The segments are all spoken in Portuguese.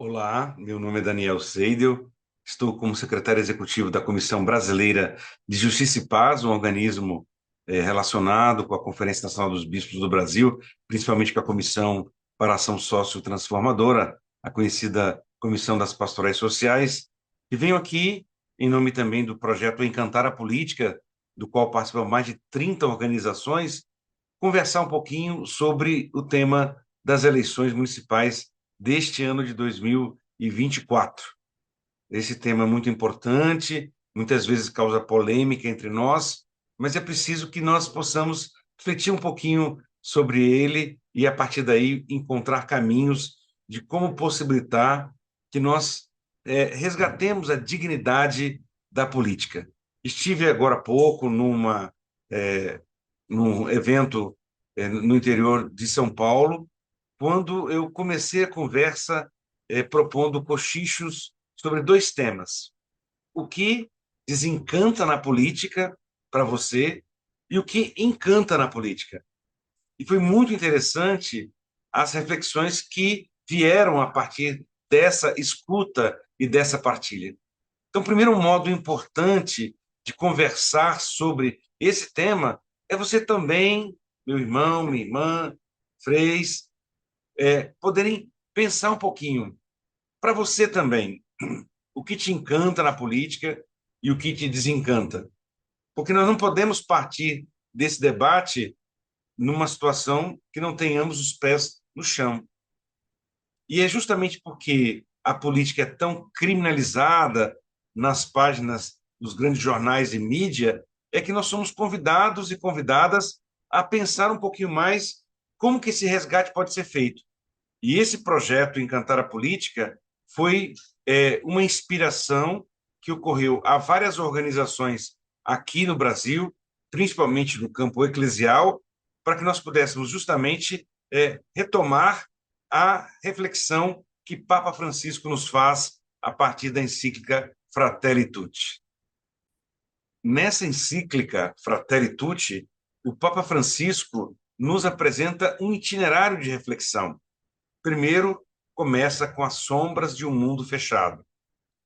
Olá, meu nome é Daniel Seidel, estou como secretário executivo da Comissão Brasileira de Justiça e Paz, um organismo relacionado com a Conferência Nacional dos Bispos do Brasil, principalmente com a Comissão para a Ação Sócio-Transformadora, a conhecida Comissão das Pastorais Sociais, e venho aqui em nome também do projeto Encantar a Política, do qual participam mais de 30 organizações, conversar um pouquinho sobre o tema das eleições municipais deste ano de 2024. Esse tema é muito importante, muitas vezes causa polêmica entre nós, mas é preciso que nós possamos refletir um pouquinho sobre ele e, a partir daí, encontrar caminhos de como possibilitar que nós resgatemos a dignidade da política. Estive agora há pouco eh, num evento no interior de São Paulo, quando eu comecei a conversa propondo cochichos sobre dois temas: o que desencanta na política para você e o que encanta na política. E foi muito interessante as reflexões que vieram a partir dessa escuta e dessa partilha. Então, o primeiro modo importante de conversar sobre esse tema é você também, meu irmão, minha irmã, freis, poderem pensar um pouquinho. Para você também, o que te encanta na política e o que te desencanta. Porque nós não podemos partir desse debate numa situação que não tenhamos os pés no chão. E é justamente porque a política é tão criminalizada nas páginas dos grandes jornais e mídia, é que nós somos convidados e convidadas a pensar um pouquinho mais como que esse resgate pode ser feito. E esse projeto Encantar a Política foi uma inspiração que ocorreu a várias organizações aqui no Brasil, principalmente no campo eclesial, para que nós pudéssemos justamente retomar a reflexão que Papa Francisco nos faz a partir da encíclica Fratelli Tutti. Nessa encíclica Fratelli Tutti, o Papa Francisco nos apresenta um itinerário de reflexão. Primeiro, começa com as sombras de um mundo fechado,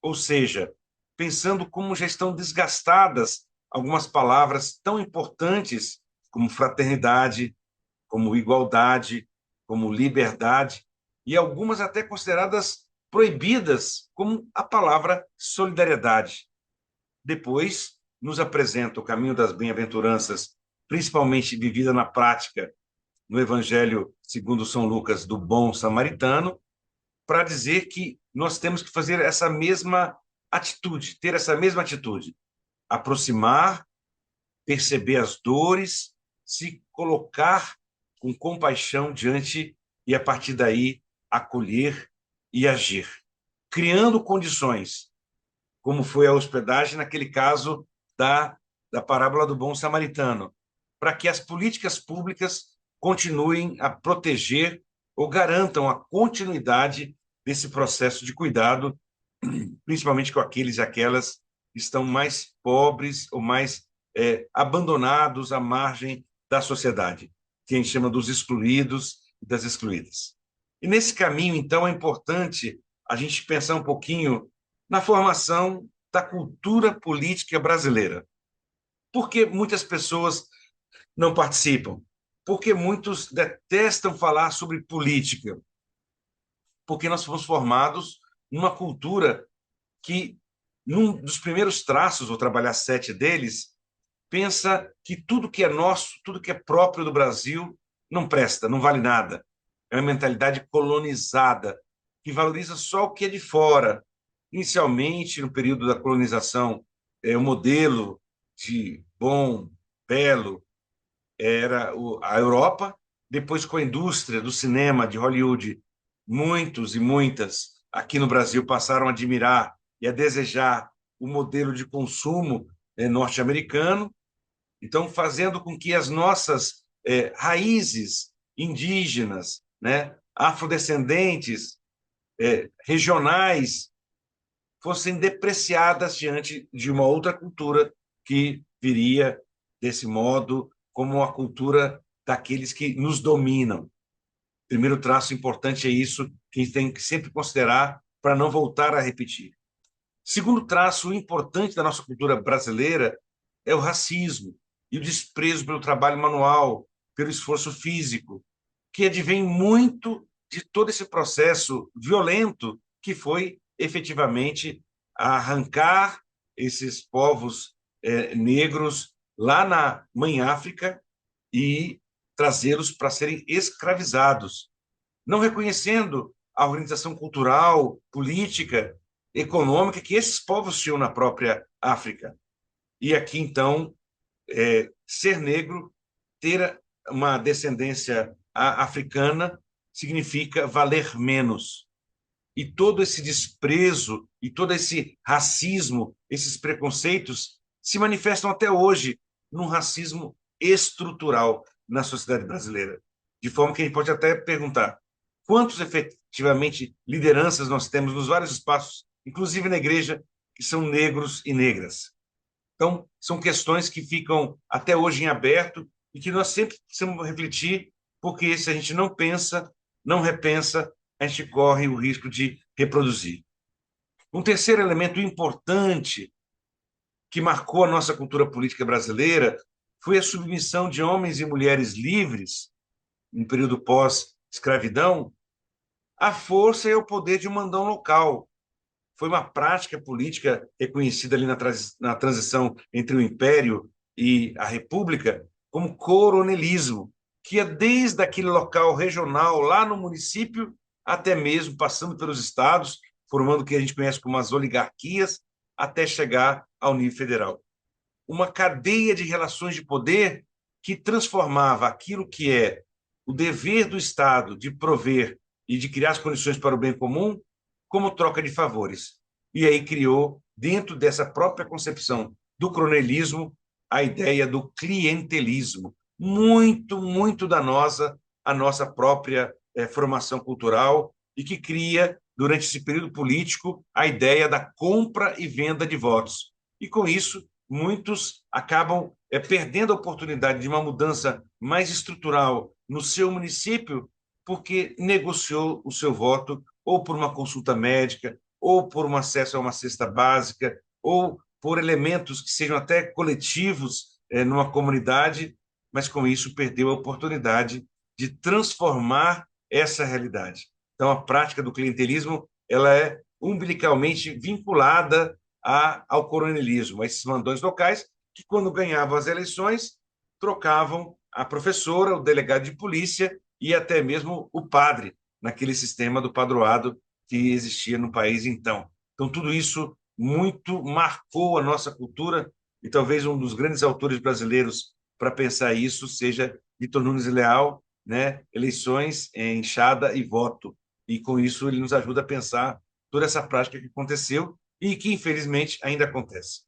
ou seja, pensando como já estão desgastadas algumas palavras tão importantes como fraternidade, como igualdade, como liberdade, e algumas até consideradas proibidas, como a palavra solidariedade. Depois, nos apresenta o caminho das bem-aventuranças, principalmente vivida na prática no Evangelho segundo São Lucas, do bom samaritano, para dizer que nós temos que fazer essa mesma atitude, ter essa mesma atitude, aproximar, perceber as dores, se colocar com compaixão diante e, a partir daí, acolher e agir, criando condições, como foi a hospedagem naquele caso da parábola do bom samaritano, para que as políticas públicas continuem a proteger ou garantam a continuidade desse processo de cuidado, principalmente com aqueles e aquelas que estão mais pobres ou mais abandonados à margem da sociedade, que a gente chama dos excluídos e das excluídas. E nesse caminho, então, é importante a gente pensar um pouquinho na formação da cultura política brasileira. Por que muitas pessoas não participam? Porque muitos detestam falar sobre política. Porque nós fomos formados numa cultura que, num dos primeiros traços, vou trabalhar 7 deles, pensa que tudo que é nosso, tudo que é próprio do Brasil, não presta, não vale nada. É uma mentalidade colonizada, que valoriza só o que é de fora. Inicialmente, no período da colonização, o modelo de bom, belo, era a Europa. Depois, com a indústria do cinema de Hollywood, muitos e muitas aqui no Brasil passaram a admirar e a desejar o modelo de consumo norte-americano. Então, fazendo com que as nossas raízes indígenas, né, afrodescendentes, regionais, fossem depreciadas diante de uma outra cultura que viria desse modo como a cultura daqueles que nos dominam. O primeiro traço importante é isso que a gente tem que sempre considerar para não voltar a repetir. Segundo traço importante da nossa cultura brasileira é o racismo e o desprezo pelo trabalho manual, pelo esforço físico, que advém muito de todo esse processo violento que foi efetivamente arrancar esses povos negros lá na Mãe África e trazê-los para serem escravizados, não reconhecendo a organização cultural, política, econômica que esses povos tinham na própria África. E aqui, então, ser negro, ter uma descendência africana, significa valer menos. E todo esse desprezo e todo esse racismo, esses preconceitos, se manifestam até hoje num racismo estrutural na sociedade brasileira. De forma que a gente pode até perguntar quantos efetivamente lideranças nós temos nos vários espaços, inclusive na igreja, que são negros e negras. Então, são questões que ficam até hoje em aberto e que nós sempre precisamos refletir, porque se a gente não pensa, não repensa, a gente corre o risco de reproduzir. Um terceiro elemento importante que marcou a nossa cultura política brasileira foi a submissão de homens e mulheres livres, no período pós-escravidão, à força e ao poder de um mandão local. Foi uma prática política reconhecida ali na transição entre o Império e a República como coronelismo, que ia desde aquele local regional, lá no município, até mesmo passando pelos estados, formando o que a gente conhece como as oligarquias, até chegar ao nível federal. Uma cadeia de relações de poder que transformava aquilo que é o dever do Estado de prover e de criar as condições para o bem comum como troca de favores. E aí criou, dentro dessa própria concepção do coronelismo, a ideia do clientelismo, muito danosa à nossa própria formação cultural e que cria, durante esse período político, a ideia da compra e venda de votos. E, com isso, muitos acabam perdendo a oportunidade de uma mudança mais estrutural no seu município porque negociou o seu voto ou por uma consulta médica, ou por um acesso a uma cesta básica, ou por elementos que sejam até coletivos numa comunidade, mas com isso perdeu a oportunidade de transformar essa realidade. Então, a prática do clientelismo ela é umbilicalmente vinculada ao coronelismo, a esses mandões locais que, quando ganhavam as eleições, trocavam a professora, o delegado de polícia e até mesmo o padre, naquele sistema do padroado que existia no país então. Então, tudo isso muito marcou a nossa cultura e talvez um dos grandes autores brasileiros para pensar isso seja Vitor Nunes Leal, né? Eleições, enxada e voto. E com isso ele nos ajuda a pensar toda essa prática que aconteceu e que, infelizmente, ainda acontece.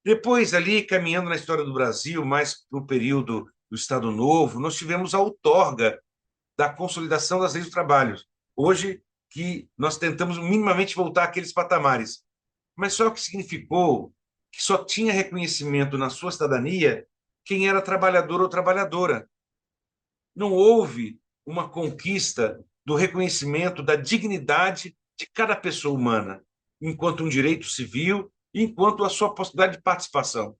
Depois, ali, caminhando na história do Brasil, mais para o período do Estado Novo, nós tivemos a outorga da consolidação das leis do trabalho. Hoje, que nós tentamos minimamente voltar àqueles patamares. Mas só que significou que só tinha reconhecimento na sua cidadania quem era trabalhador ou trabalhadora. Não houve uma conquista do reconhecimento da dignidade de cada pessoa humana, enquanto um direito civil e enquanto a sua possibilidade de participação.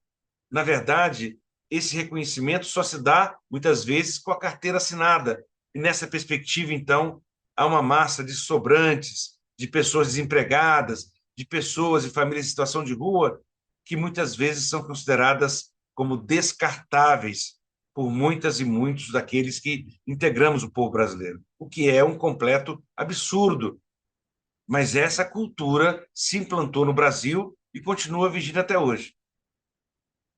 Na verdade, esse reconhecimento só se dá, muitas vezes, com a carteira assinada. E nessa perspectiva, então, há uma massa de sobrantes, de pessoas desempregadas, de pessoas e famílias em situação de rua, que muitas vezes são consideradas como descartáveis por muitas e muitos daqueles que integramos o povo brasileiro, o que é um completo absurdo. Mas essa cultura se implantou no Brasil e continua vigente até hoje.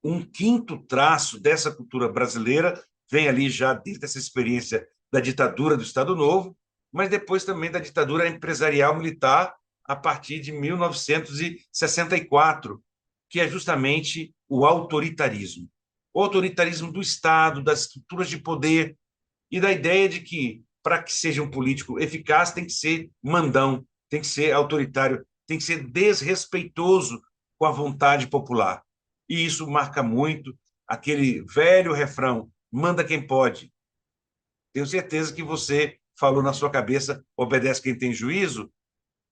Um quinto traço dessa cultura brasileira vem ali já desde essa experiência da ditadura do Estado Novo, mas depois também da ditadura empresarial militar a partir de 1964, que é justamente o autoritarismo. O autoritarismo do Estado, das estruturas de poder e da ideia de que, para que seja um político eficaz, tem que ser mandão, tem que ser autoritário, tem que ser desrespeitoso com a vontade popular. E isso marca muito aquele velho refrão: manda quem pode. Tenho certeza que você falou na sua cabeça, obedece quem tem juízo,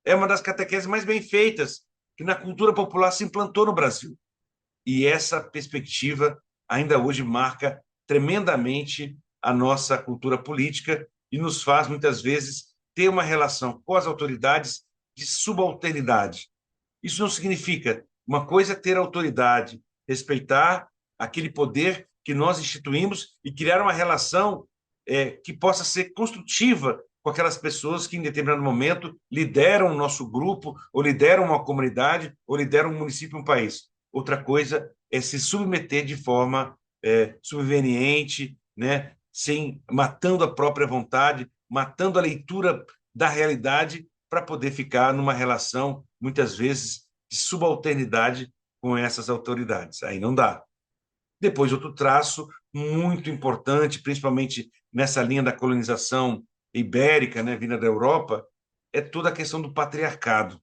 é uma das catequeses mais bem feitas que na cultura popular se implantou no Brasil. E essa perspectiva ainda hoje marca tremendamente a nossa cultura política e nos faz, muitas vezes, ter uma relação com as autoridades de subalternidade. Isso não significa uma coisa é ter autoridade, respeitar aquele poder que nós instituímos e criar uma relação que possa ser construtiva com aquelas pessoas que, em determinado momento, lideram o nosso grupo, ou lideram uma comunidade, ou lideram um município, um país. Outra coisa é se submeter de forma subveniente, né? Sem matando a própria vontade, matando a leitura da realidade para poder ficar numa relação, muitas vezes, de subalternidade com essas autoridades. Aí não dá. Depois, outro traço muito importante, principalmente nessa linha da colonização ibérica, né, vinda da Europa, é toda a questão do patriarcado,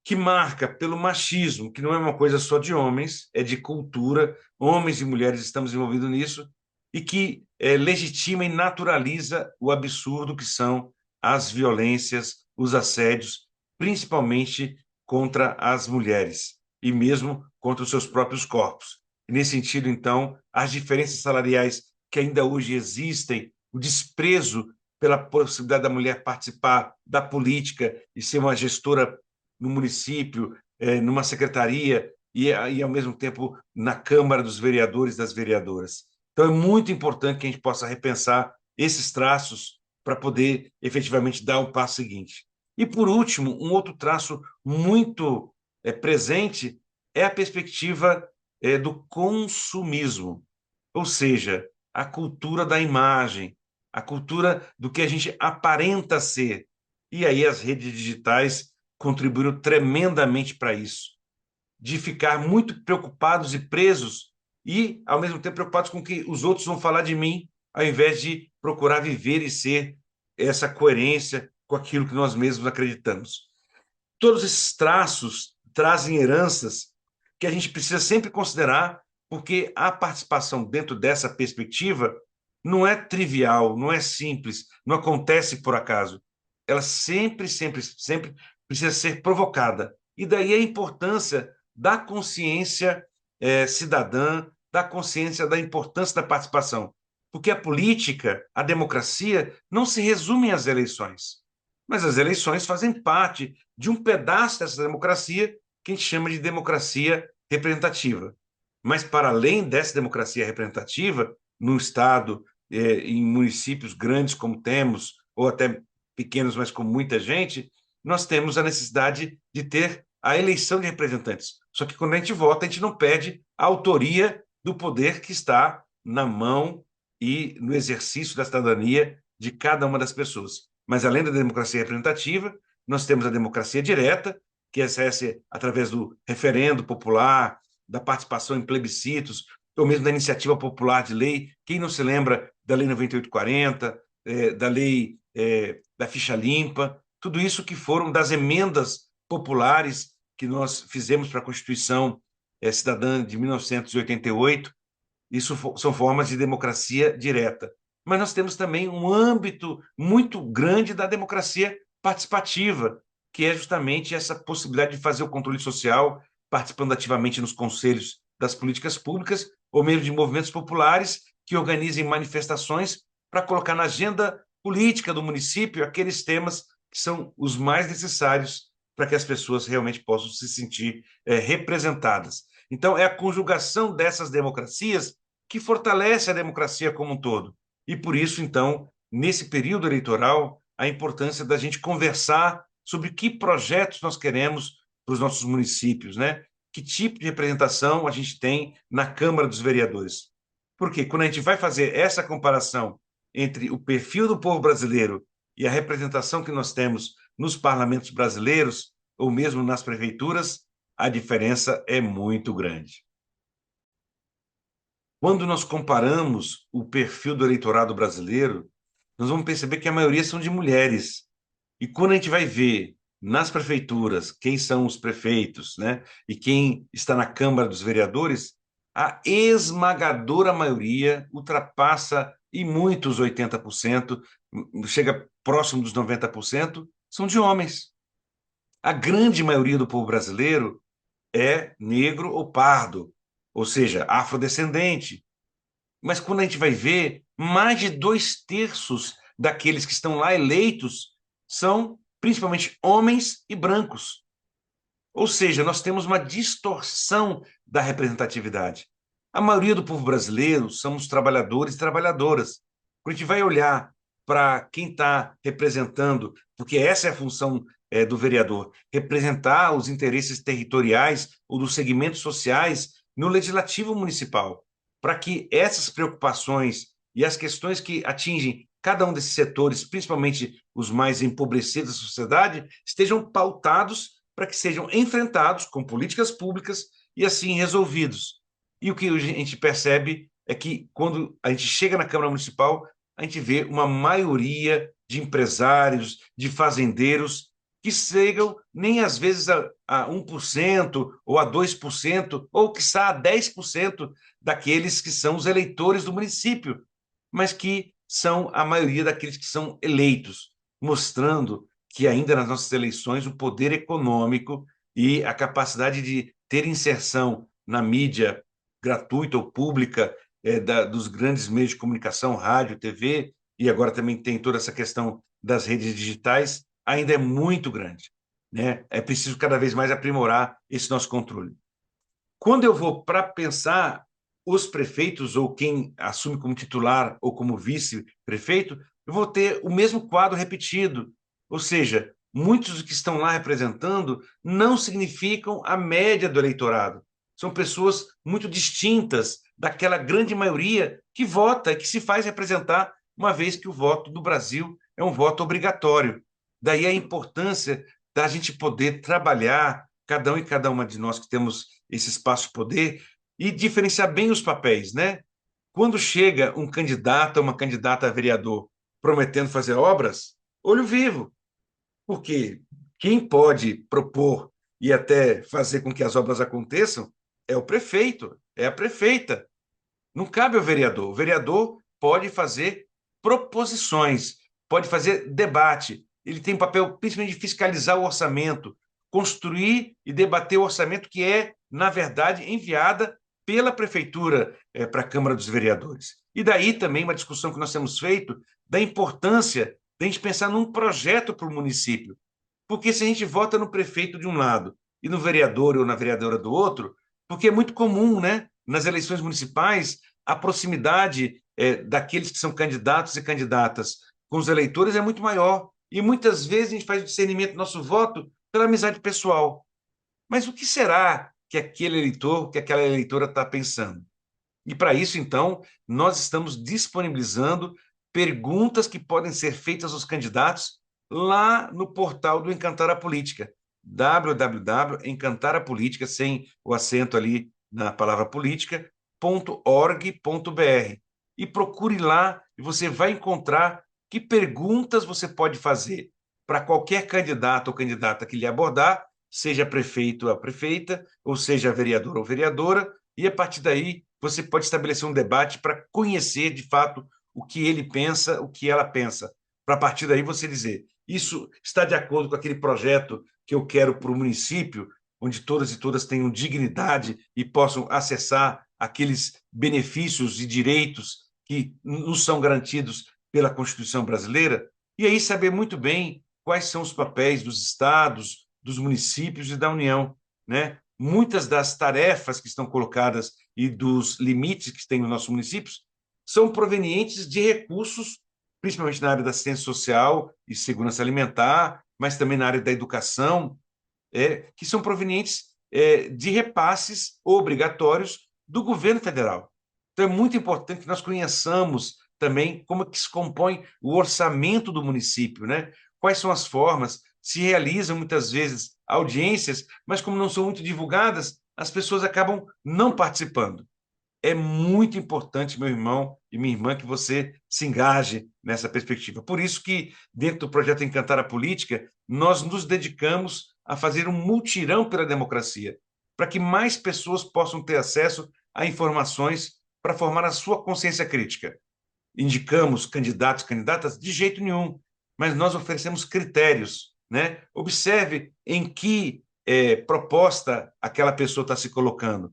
que marca pelo machismo, que não é uma coisa só de homens, é de cultura, homens e mulheres estamos envolvidos nisso, e que legitima e naturaliza o absurdo que são as violências, os assédios, principalmente contra as mulheres, e mesmo contra os seus próprios corpos. E nesse sentido, então, as diferenças salariais que ainda hoje existem, o desprezo pela possibilidade da mulher participar da política e ser uma gestora no município, numa secretaria e, ao mesmo tempo, na Câmara dos Vereadores e das Vereadoras. Então, é muito importante que a gente possa repensar esses traços para poder efetivamente dar o passo seguinte. E, por último, um outro traço muito presente é a perspectiva do consumismo, ou seja, a cultura da imagem, a cultura do que a gente aparenta ser. E aí as redes digitais contribuíram tremendamente para isso, de ficar muito preocupados e presos e, ao mesmo tempo, preocupados com o que os outros vão falar de mim, ao invés de procurar viver e ser essa coerência com aquilo que nós mesmos acreditamos. Todos esses traços trazem heranças que a gente precisa sempre considerar, porque a participação dentro dessa perspectiva não é trivial, não é simples, não acontece por acaso. Ela sempre, sempre, sempre precisa ser provocada. E daí a importância da consciência cidadã, da consciência da importância da participação. Porque a política, a democracia, não se resume às eleições. Mas as eleições fazem parte de um pedaço dessa democracia que a gente chama de democracia representativa. Mas, para além dessa democracia representativa, no Estado, em municípios grandes como temos, ou até pequenos, mas com muita gente, nós temos a necessidade de ter a eleição de representantes. Só que quando a gente vota, a gente não perde a autoria do poder que está na mão e no exercício da cidadania de cada uma das pessoas. Mas, além da democracia representativa, nós temos a democracia direta, que exerce através do referendo popular, da participação em plebiscitos, ou mesmo da iniciativa popular de lei. Quem não se lembra da Lei 9840, da Lei da Ficha Limpa, tudo isso que foram das emendas populares que nós fizemos para a Constituição Cidadã de 1988. Isso são formas de democracia direta. Mas nós temos também um âmbito muito grande da democracia participativa, que é justamente essa possibilidade de fazer o controle social, participando ativamente nos conselhos das políticas públicas, ou mesmo de movimentos populares que organizem manifestações para colocar na agenda política do município aqueles temas que são os mais necessários para que as pessoas realmente possam se sentir representadas. Então, é a conjugação dessas democracias que fortalece a democracia como um todo. E por isso, então, nesse período eleitoral, a importância da gente conversar sobre que projetos nós queremos para os nossos municípios, né? Que tipo de representação a gente tem na Câmara dos Vereadores. Porque quando a gente vai fazer essa comparação entre o perfil do povo brasileiro e a representação que nós temos nos parlamentos brasileiros, ou mesmo nas prefeituras, a diferença é muito grande. Quando nós comparamos o perfil do eleitorado brasileiro, nós vamos perceber que a maioria são de mulheres. E quando a gente vai ver nas prefeituras quem são os prefeitos, né, e quem está na Câmara dos Vereadores, a esmagadora maioria ultrapassa e muito os 80%, chega próximo dos 90%, são de homens. A grande maioria do povo brasileiro é negro ou pardo, ou seja, afrodescendente. Mas quando a gente vai ver, mais de 2/3 daqueles que estão lá eleitos são principalmente homens e brancos. Ou seja, nós temos uma distorção da representatividade. A maioria do povo brasileiro somos trabalhadores e trabalhadoras. Quando a gente vai olhar para quem está representando, porque essa é a função do vereador, representar os interesses territoriais ou dos segmentos sociais no legislativo municipal, para que essas preocupações e as questões que atingem cada um desses setores, principalmente os mais empobrecidos da sociedade, estejam pautados para que sejam enfrentados com políticas públicas e assim resolvidos. E o que a gente percebe é que quando a gente chega na Câmara Municipal, a gente vê uma maioria de empresários, de fazendeiros, que chegam nem às vezes a 1% ou a 2%, ou quiçá a 10% daqueles que são os eleitores do município, mas que são a maioria daqueles que são eleitos, mostrando que ainda nas nossas eleições o poder econômico e a capacidade de ter inserção na mídia gratuita ou pública dos grandes meios de comunicação, rádio, TV, e agora também tem toda essa questão das redes digitais, ainda é muito grande. Né? É preciso cada vez mais aprimorar esse nosso controle. Quando eu vou para pensar os prefeitos ou quem assume como titular ou como vice-prefeito, eu vou ter o mesmo quadro repetido. Ou seja, muitos dos que estão lá representando não significam a média do eleitorado. São pessoas muito distintas daquela grande maioria que vota e que se faz representar, uma vez que o voto do Brasil é um voto obrigatório. Daí a importância da gente poder trabalhar, cada um e cada uma de nós que temos esse espaço de poder, e diferenciar bem os papéis, né? Quando chega um candidato ou uma candidata a vereador prometendo fazer obras, olho vivo, porque quem pode propor e até fazer com que as obras aconteçam é o prefeito, é a prefeita. Não cabe ao vereador. O vereador pode fazer proposições, pode fazer debate. Ele tem um papel principalmente de fiscalizar o orçamento, construir e debater o orçamento que é, na verdade, enviada pela prefeitura para a Câmara dos Vereadores. E daí também uma discussão que nós temos feito da importância de a gente pensar num projeto para o município. Porque se a gente vota no prefeito de um lado e no vereador ou na vereadora do outro, porque é muito comum, né, nas eleições municipais, a proximidade daqueles que são candidatos e candidatas com os eleitores é muito maior. E muitas vezes a gente faz o discernimento do nosso voto pela amizade pessoal. Mas o que será que aquele eleitor, que aquela eleitora está pensando? E para isso, então, nós estamos disponibilizando perguntas que podem ser feitas aos candidatos lá no portal do Encantar a Política, www.encantarapolitica, sem o acento ali na palavra política.org.br. E procure lá e você vai encontrar que perguntas você pode fazer para qualquer candidato ou candidata que lhe abordar, seja prefeito ou prefeita, ou seja vereador ou vereadora, e a partir daí você pode estabelecer um debate para conhecer de fato o que ele pensa, o que ela pensa, para a partir daí você dizer, isso está de acordo com aquele projeto que eu quero para o município, onde todas e todas tenham dignidade e possam acessar aqueles benefícios e direitos que nos são garantidos pela Constituição brasileira, e aí saber muito bem quais são os papéis dos estados, dos municípios e da União, né? Muitas das tarefas que estão colocadas e dos limites que tem nos nossos municípios são provenientes de recursos, principalmente na área da assistência social e segurança alimentar, mas também na área da educação, que são provenientes de repasses obrigatórios do governo federal. Então, é muito importante que nós conheçamos também como é que se compõe o orçamento do município, né? Quais são as formas, se realizam muitas vezes audiências, mas como não são muito divulgadas, as pessoas acabam não participando. É muito importante, meu irmão e minha irmã, que você se engaje nessa perspectiva. Por isso que, dentro do projeto Encantar a Política, nós nos dedicamos a fazer um mutirão pela democracia, para que mais pessoas possam ter acesso a informações para formar a sua consciência crítica. indicamos candidatos, candidatas? De jeito nenhum, mas nós oferecemos critérios, né? Observe em que proposta aquela pessoa está se colocando,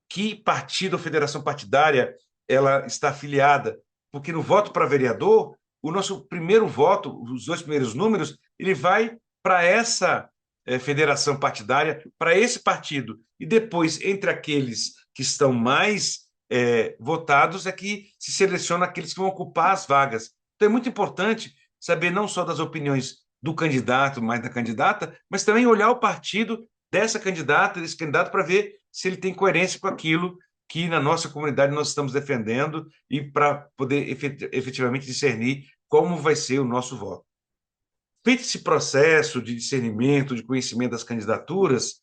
que partido ou federação partidária ela está afiliada, porque no voto para vereador, o nosso primeiro voto, os dois primeiros números, ele vai para essa federação partidária, para esse partido, e depois, entre aqueles que estão mais votados, é que se seleciona aqueles que vão ocupar as vagas. Então é muito importante saber não só das opiniões do candidato, mais da candidata, mas também olhar o partido dessa candidata, desse candidato, para ver se ele tem coerência com aquilo que na nossa comunidade nós estamos defendendo e para poder efetivamente discernir como vai ser o nosso voto. Feito esse processo de discernimento, de conhecimento das candidaturas,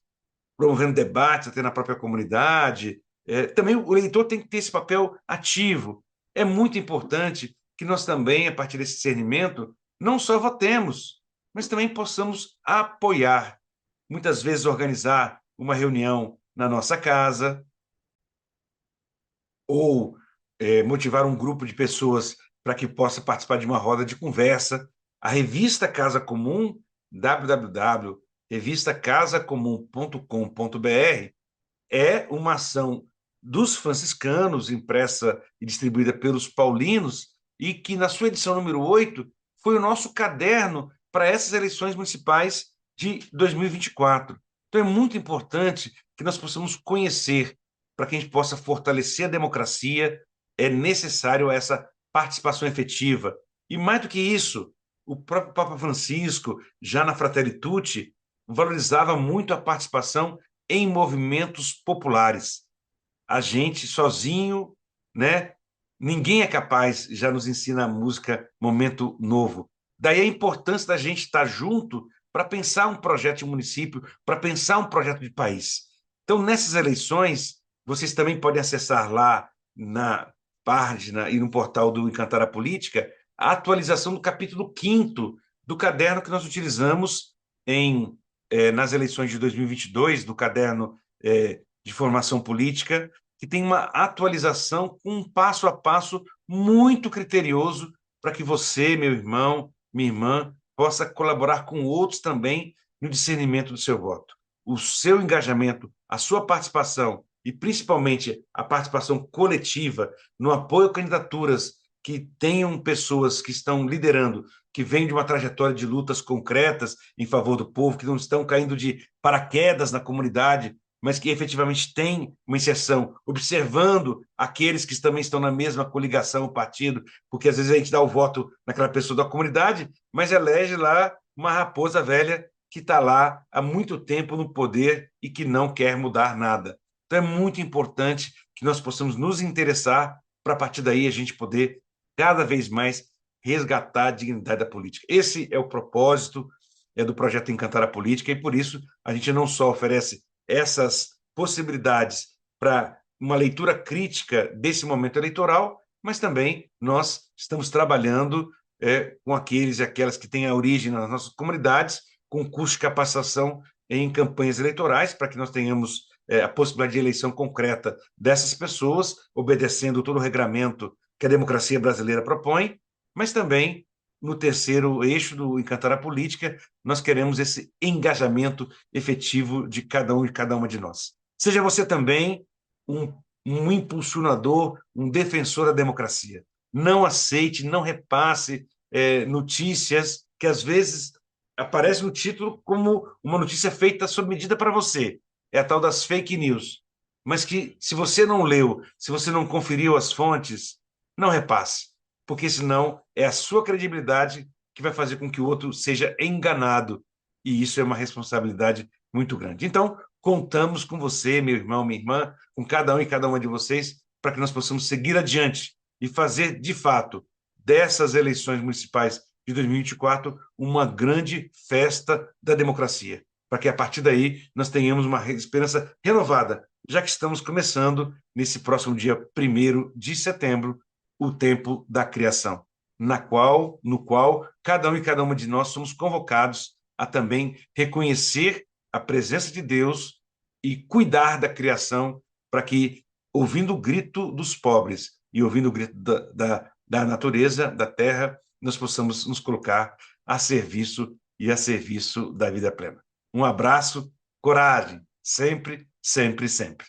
promovendo debates até na própria comunidade, também o eleitor tem que ter esse papel ativo. É muito importante que nós também, a partir desse discernimento, não só votemos, mas também possamos apoiar. Muitas vezes organizar uma reunião na nossa casa, ou motivar um grupo de pessoas para que possa participar de uma roda de conversa. A revista Casa Comum, www.revistacasacomum.com.br, é uma ação dos franciscanos, impressa e distribuída pelos paulinos, e que, na sua edição número 8, foi o nosso caderno para essas eleições municipais de 2024. Então, é muito importante que nós possamos conhecer, para que a gente possa fortalecer a democracia, é necessário essa participação efetiva. E mais do que isso, o próprio Papa Francisco, já na Fratelli Tutti, valorizava muito a participação em movimentos populares. A gente sozinho, né? Ninguém é capaz, já nos ensina a música Momento Novo. Daí a importância da gente estar junto para pensar um projeto de município, para pensar um projeto de país. Então, nessas eleições, vocês também podem acessar lá na página e no portal do Encantar a Política a atualização do capítulo 5º do caderno que nós utilizamos nas eleições de 2022, do caderno de formação política, que tem uma atualização com um passo a passo muito criterioso para que você, meu irmão, minha irmã, possa colaborar com outros também no discernimento do seu voto. O seu engajamento, a sua participação e principalmente a participação coletiva no apoio a candidaturas que tenham pessoas que estão liderando, que vêm de uma trajetória de lutas concretas em favor do povo, que não estão caindo de paraquedas na comunidade, mas que efetivamente têm uma inserção, observando aqueles que também estão na mesma coligação, o partido, porque às vezes a gente dá o voto naquela pessoa da comunidade, mas elege lá uma raposa velha que está lá há muito tempo no poder e que não quer mudar nada. Então é muito importante que nós possamos nos interessar para, a partir daí, a gente poder cada vez mais resgatar a dignidade da política. Esse é o propósito do projeto Encantar a Política, e por isso a gente não só oferece essas possibilidades para uma leitura crítica desse momento eleitoral, mas também nós estamos trabalhando com aqueles e aquelas que têm a origem nas nossas comunidades, com curso de capacitação em campanhas eleitorais, para que nós tenhamos a possibilidade de eleição concreta dessas pessoas, obedecendo todo o regramento que a democracia brasileira propõe, mas também, no terceiro eixo do Encantar a Política, nós queremos esse engajamento efetivo de cada um e cada uma de nós. Seja você também um impulsionador, um defensor da democracia. Não aceite, não repasse notícias que às vezes aparecem no título como uma notícia feita sob medida para você. É a tal das fake news. Mas que, se você não leu, se você não conferiu as fontes, não repasse, porque senão é a sua credibilidade que vai fazer com que o outro seja enganado, e isso é uma responsabilidade muito grande. Então, contamos com você, meu irmão, minha irmã, com cada um e cada uma de vocês, para que nós possamos seguir adiante e fazer, de fato, dessas eleições municipais de 2024 uma grande festa da democracia, para que, a partir daí, nós tenhamos uma esperança renovada, já que estamos começando, nesse próximo dia 1º de setembro, o tempo da criação, no qual cada um e cada uma de nós somos convocados a também reconhecer a presença de Deus e cuidar da criação, para que, ouvindo o grito dos pobres e ouvindo o grito da natureza, da terra, nós possamos nos colocar a serviço e a serviço da vida plena. Um abraço, coragem, sempre, sempre, sempre.